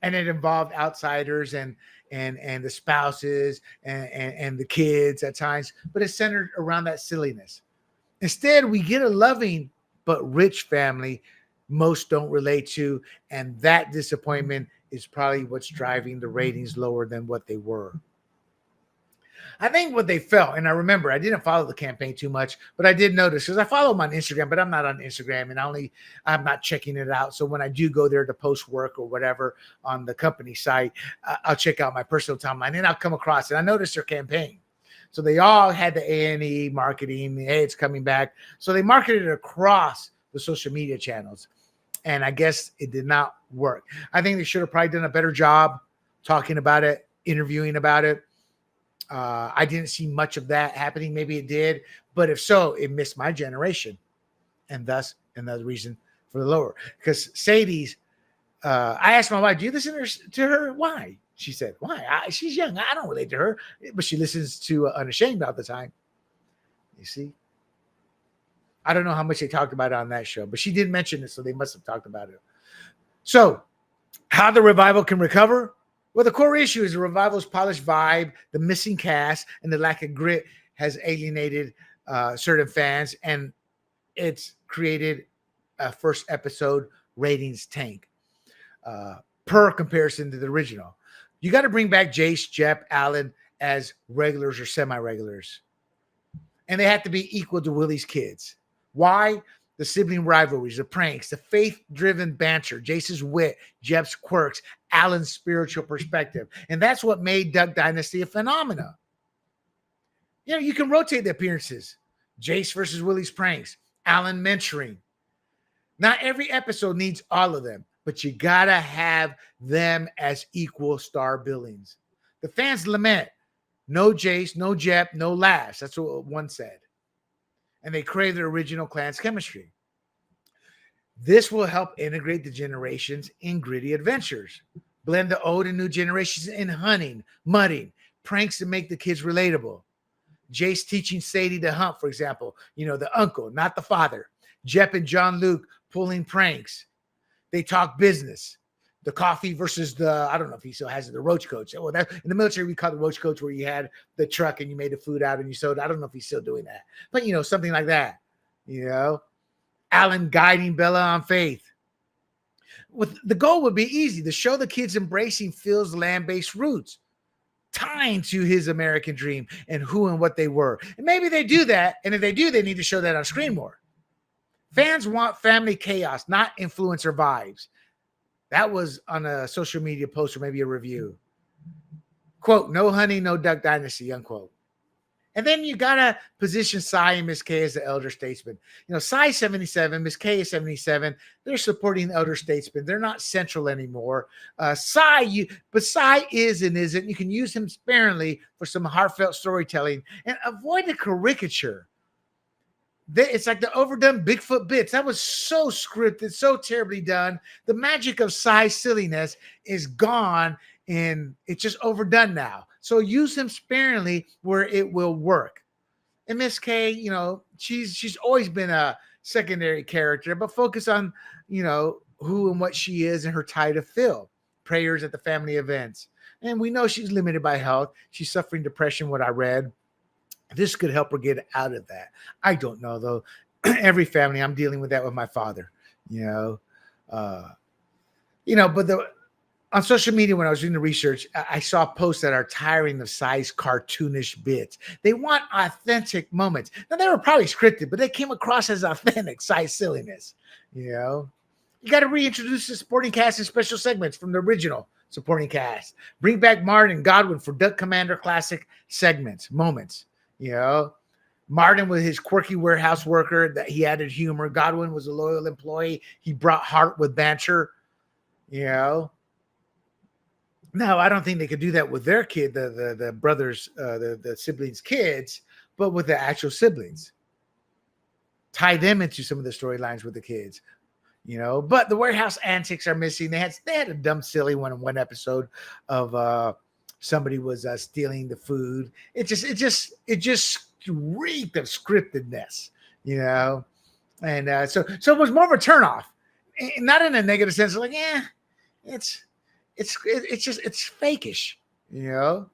And it involved outsiders and the spouses and the kids at times, but it's centered around that silliness. Instead, we get a loving but rich family most don't relate to, and that disappointment is probably what's driving the ratings lower than what they were. I think what they felt, and I remember I didn't follow the campaign too much, but I did notice because I follow them on Instagram, but I'm not on Instagram and I'm not checking it out. So when I do go there to post work or whatever on the company site, I'll check out my personal timeline and I'll come across it. I noticed their campaign. So they all had the A&E marketing. Hey, it's coming back. So they marketed it across the social media channels. And I guess it did not work. I think they should have probably done a better job talking about it, interviewing about it. I didn't see much of that happening. Maybe it did, but if so, it missed my generation, and thus another reason for the lower. Because Sadie's, I asked my wife, "Do you listen to her? Why?" She said, "Why? She's young. I don't relate to her, but she listens to Unashamed all the time." You see, I don't know how much they talked about it on that show, but she did mention it, so they must have talked about it. So, how the revival can recover? Well, the core issue is the revival's polished vibe, the missing cast, and the lack of grit has alienated certain fans, and it's created a first episode ratings tank per comparison to the original. You got to bring back Jase, Jep, Alan as regulars or semi-regulars, and they have to be equal to Willie's kids. Why? The sibling rivalries, the pranks, the faith-driven banter, Jace's wit, Jep's quirks, Alan's spiritual perspective. And that's what made Duck Dynasty a phenomenon. You know, you can rotate the appearances. Jase versus Willie's pranks, Alan mentoring. Not every episode needs all of them, but you got to have them as equal star billings. The fans lament, no Jase, no Jep, no laughs. That's what one said. And they crave their original clan's chemistry. This will help integrate the generations in gritty adventures. Blend the old and new generations in hunting, mudding, pranks to make the kids relatable. Jase teaching Sadie to hunt, for example. You know, the uncle, not the father. Jep and John Luke pulling pranks. They talk business. The coffee versus the, I don't know if he still has it, the roach coach. Well, that, in the military, we call it the roach coach, where you had the truck and you made the food out and you sold. I don't know if he's still doing that. But, you know, something like that. You know, Alan guiding Bella on faith. With the goal would be easy, to show the kids embracing Phil's land-based roots, tying to his American dream and who and what they were. And maybe they do that. And if they do, they need to show that on screen more. Fans want family chaos, not influencer vibes. That was on a social media post or maybe a review. Quote, no honey, no Duck Dynasty, unquote. And then you got to position Cy and Miss K as the elder statesman. You know, Cy's 77, Miss K is 77. They're supporting the elder statesman. They're not central anymore. Cy is and isn't. You can use him sparingly for some heartfelt storytelling and avoid the caricature. It's like the overdone Bigfoot bits. That was so scripted, so terribly done. The magic of Cy's silliness is gone, and it's just overdone now. So use him sparingly where it will work. And Miss K, you know, she's always been a secondary character, but focus on, you know, who and what she is and her tie to Phil. Prayers at the family events. And we know she's limited by health. She's suffering depression, what I read. This could help her get out of that. I don't know, though. Every family, I'm dealing with that with my father, but on social media, when I was doing the research, I saw posts that are tiring of Cy's cartoonish bits. They want authentic moments. Now, they were probably scripted, but they came across as authentic Cy's silliness. You know, you got to reintroduce the supporting cast and special segments from the original supporting cast. Bring back Martin and Godwin for Duck Commander classic segments, moments. You know, Martin was his quirky warehouse worker that he added humor. Godwin was a loyal employee. He brought heart with banter, you know. Now, I don't think they could do that with their kid, the brothers, the siblings' kids, but with the actual siblings, tie them into some of the storylines with the kids. But the warehouse antics are missing. They had a dumb silly one episode of somebody was stealing the food. It just reeked of scriptedness, and so it was more of a turnoff, not in a negative sense. Like, it's fakish, And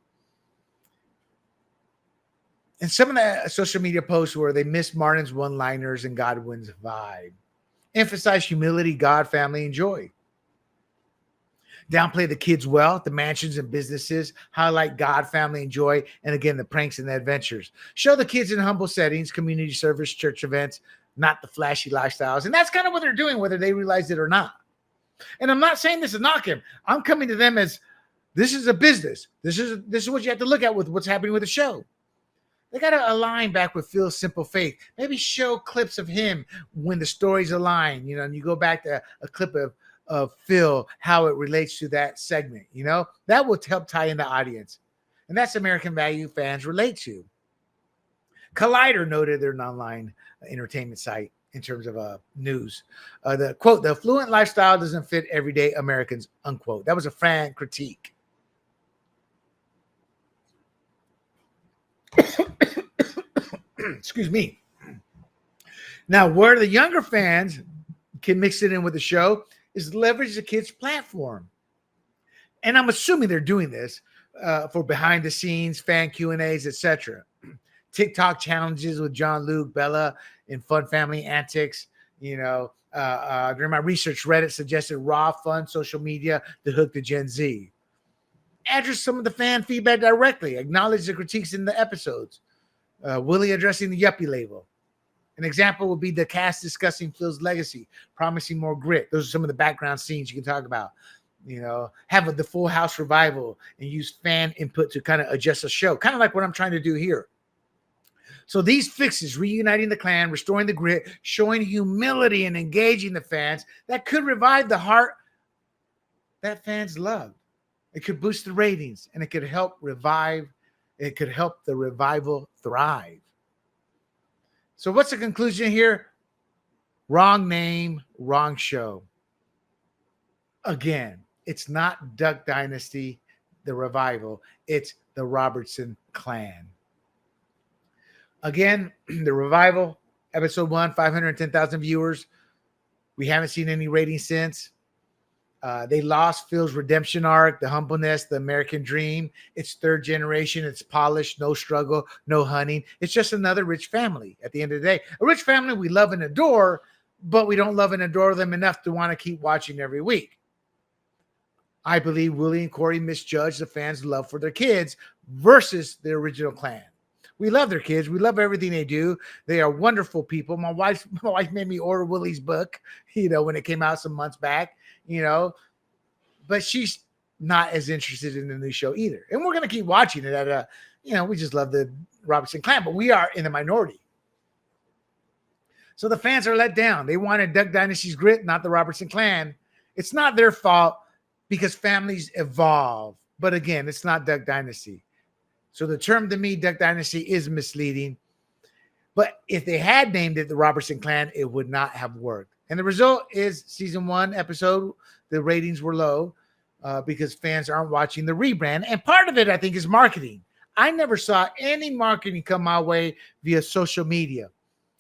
some of the social media posts where they missed Martin's one-liners and Godwin's vibe. Emphasize humility, God, family, and joy. Downplay the kids' wealth, the mansions and businesses. Highlight God, family, and joy. And again, the pranks and the adventures. Show the kids in humble settings, community service, church events, not the flashy lifestyles. And that's kind of what they're doing, whether they realize it or not. And I'm not saying this to knock him. I'm coming to them as this is a business. This is what you have to look at with what's happening with the show. They got to align back with Phil's simple faith. Maybe show clips of him when the stories align, and you go back to a clip of Phil, how it relates to that segment, that will help tie in the audience. And that's American value fans relate to. Collider noted their online entertainment site in terms of news. The quote, the affluent lifestyle doesn't fit everyday Americans, unquote. That was a fan critique. Excuse me. Now, where the younger fans can mix it in with the show is leverage the kids' platform. And I'm assuming they're doing this for behind the scenes, fan Q&As, etc. TikTok challenges with John, Luke, Bella, and fun family antics. During my research, Reddit suggested raw, fun social media to hook the Gen Z. Address some of the fan feedback directly. Acknowledge the critiques in the episodes. Willie addressing the yuppie label. An example would be the cast discussing Phil's legacy, promising more grit. Those are some of the background scenes you can talk about. Have the Full House revival and use fan input to kind of adjust the show, kind of like what I'm trying to do here. So these fixes, reuniting the clan, restoring the grit, showing humility and engaging the fans, that could revive the heart that fans love. It could boost the ratings, and it could help the revival thrive. So what's the conclusion here? Wrong name, wrong show. Again, it's not Duck Dynasty, the revival. It's the Robertson clan. Again, the revival, episode 1, 510,000 viewers. We haven't seen any ratings since. They lost Phil's redemption arc, the humbleness, the American dream. It's third generation. It's polished, no struggle, no hunting. It's just another rich family at the end of the day. A rich family we love and adore, but we don't love and adore them enough to want to keep watching every week. I believe Willie and Corey misjudged the fans' love for their kids versus the original clan. We love their kids. We love everything they do. They are wonderful people. My wife made me order Willie's book, when it came out some months back, but she's not as interested in the new show either. And we're going to keep watching it we just love the Robertson clan, but we are in the minority. So the fans are let down. They wanted Duck Dynasty's grit, not the Robertson clan. It's not their fault because families evolve. But again, it's not Duck Dynasty. So the term to me, Duck Dynasty, is misleading. But if they had named it the Robertson clan, it would not have worked. And the result is season 1 episode, the ratings were low because fans aren't watching the rebrand. And part of it, I think, is marketing. I never saw any marketing come my way via social media,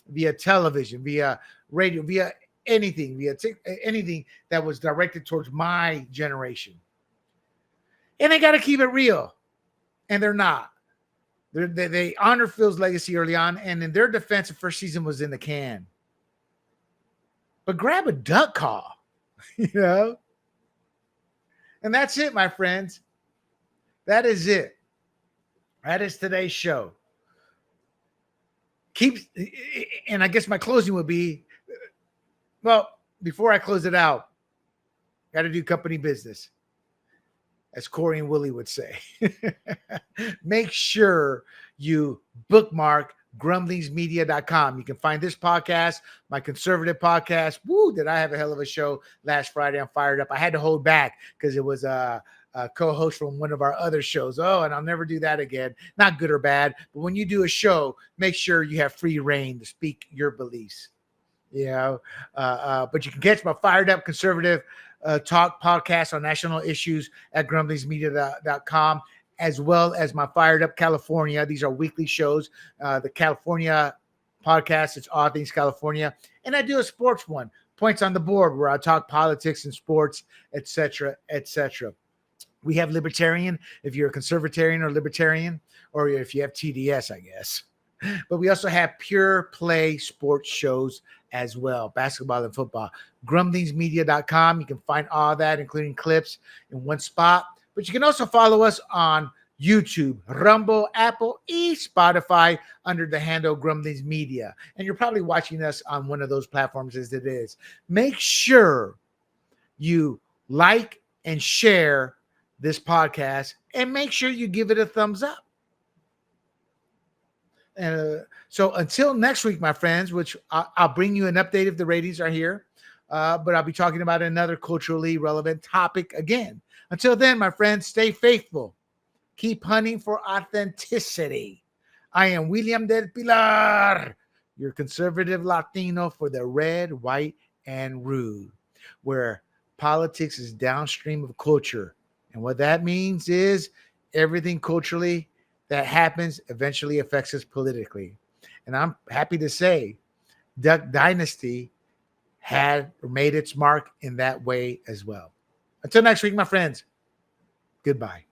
via television, via radio, via anything, anything that was directed towards my generation. And they got to keep it real. And they're not. They honor Phil's legacy early on, and in their defense, the first season was in the can. But grab a duck call, And that's it, my friends. That is it. That is today's show. And I guess my closing would be, well, before I close it out, got to do company business, as Corey and Willie would say. Make sure you bookmark grumblingsmedia.com. You can find this podcast, my conservative podcast. Woo, did I have a hell of a show last Friday? I'm fired up. I had to hold back because it was a co-host from one of our other shows. Oh, and I'll never do that again. Not good or bad, but when you do a show, make sure you have free reign to speak your beliefs. But you can catch my fired up conservative talk podcast on national issues at grumblingsmedia.com, as well as my fired up California. These are weekly shows. The California podcast, it's all things California. And I do a sports one, Points on the Board, where I talk politics and sports, etc., etc. We have libertarian, if you're a conservatarian or libertarian, or if you have TDS, I guess. But we also have pure play sports shows as well, basketball and football. Grumblingsmedia.com. You can find all that, including clips, in one spot. But you can also follow us on YouTube, Rumble, Apple, Spotify under the handle Grumblings Media. And you're probably watching us on one of those platforms as it is. Make sure you like and share this podcast, and make sure you give it a thumbs up. So until next week, my friends, which I'll bring you an update if the ratings are here, but I'll be talking about another culturally relevant topic again. Until then, my friends, stay faithful. Keep hunting for authenticity. I am William del Pilar, your conservative Latino for the red, white, and rude, where politics is downstream of culture. And what that means is everything culturally that happens eventually affects us politically. And I'm happy to say Duck Dynasty had made its mark in that way as well. Until next week, my friends, goodbye.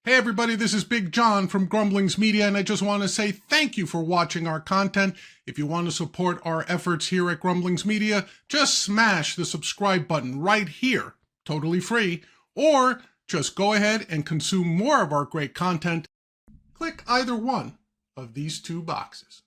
Hey everybody, this is Big John from Grumblings Media, and I just want to say thank you for watching our content. If you want to support our efforts here at Grumblings Media, just smash the subscribe button right here, totally free, or just go ahead and consume more of our great content. Click either one of these two boxes.